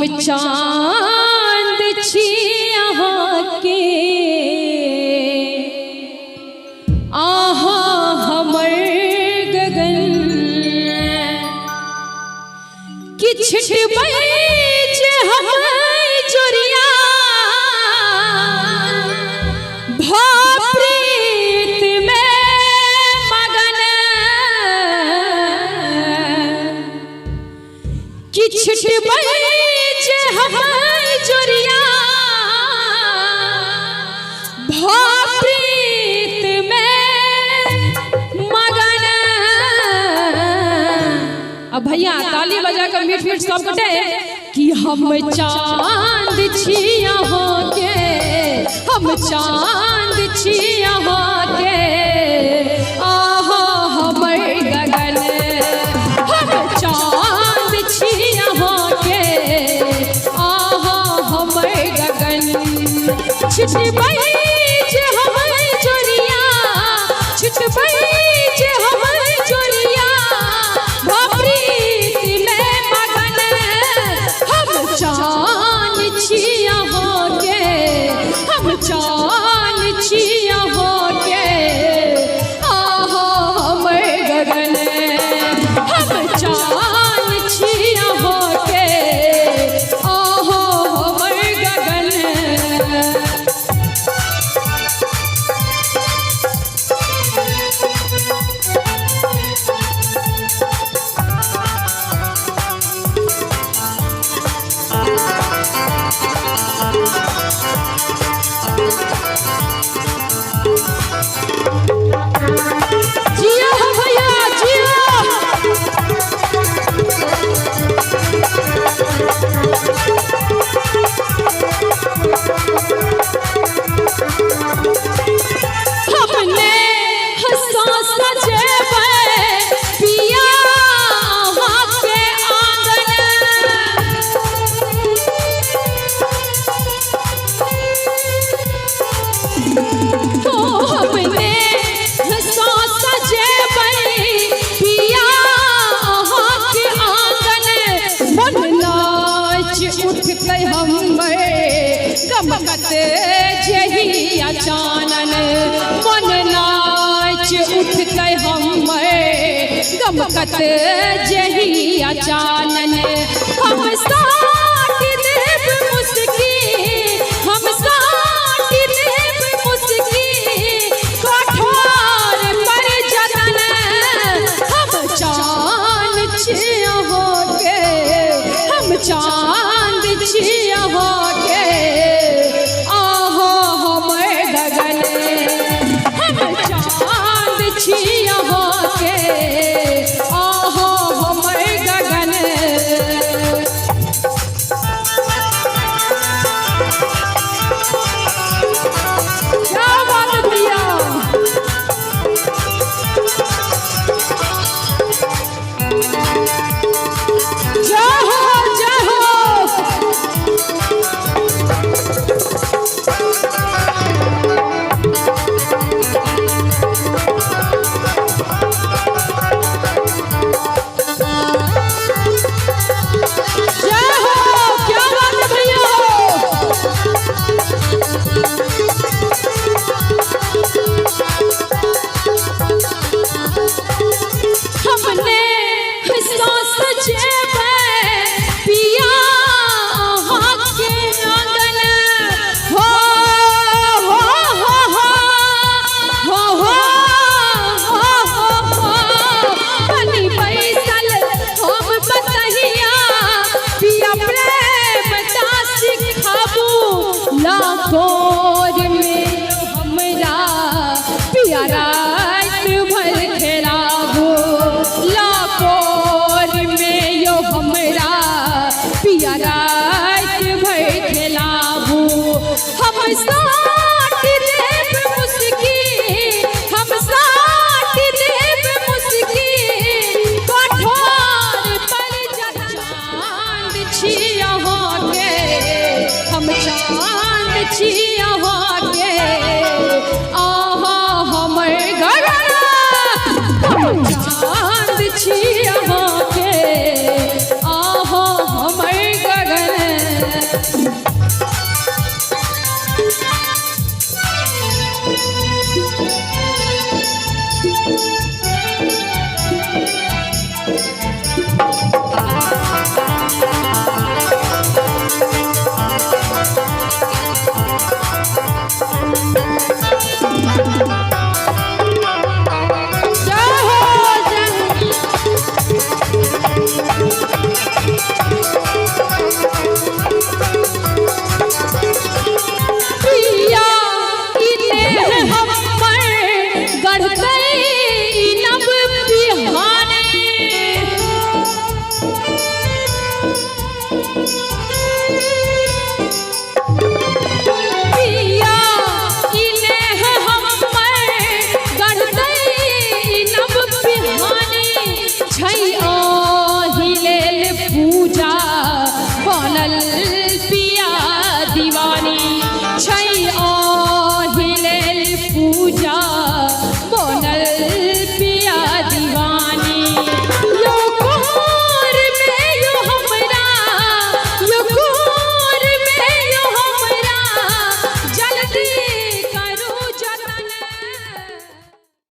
चांद छी यहाँ के आहा हमर गगन कि छिटबै जे हमर जोरिया भाप्रीत में मगन कि छिटबै जे हमर जोरिया भाप्रीत में मगन। अब भैया ताली बजा कर मीठ मीठ सब कटे कि हम चांद छी यहाँ के, हम चांद छी यहाँ के आहा हमर गगन। हम चांद छी यहाँ के आहा हमर गगन। छिटबै जे हमर जोरिया, छिटबै जे हमर जोरिया भाप्रीत में मगन। हम चांद छी यहाँ के, हम चांद छी यहाँ के आहा हमर गगन। हम चांद छी यहाँ के आहा हमर गगन। जिया भैया जिया। हमने हंसा सजेबै पिया वहाँ के आंगन। तो हमने हंसा सजेबै पिया वहाँ के आंगन। मन नाच उठलै हमर गमकत जही अचानन। मन नाच उठलै हमर गमकत जही अचानन। हम साथ देव मुस्की, हम साथ देव मुस्की कठोर पर जतन। हम चांद छी यहाँ के, हम चांद छी यहाँ के आहा हमर गगन। हम चांद छी यहाँ के आहा हमर गगन। क्या बात भैया। जय हो जय हो। जय हो, क्या बात है भैया। हमने हंसा सजेबै पिया वहाँ के आंगन। हो हो हो हो हो हो हो बनी बैसल हम बतहिया पिया प्रेम ता सिखाबू। लाखोर में हमरा पिया रात भर खेलाबू। लाखोर में यो हमरा पिया रात भर खेलाबू। हम साथ देव मुस्की, हम साथ देव मुस्की कठोर पर जतन। चांद छी यहाँ के, हम चांद छी यहाँ के आहा हमर गगन। हम चांद छी यहाँ के आहा हमर गगन। पिया इने हमर गढ़तै नव बिहानी छै ओहि लेल पूजा बनल पिया दीवानी छै।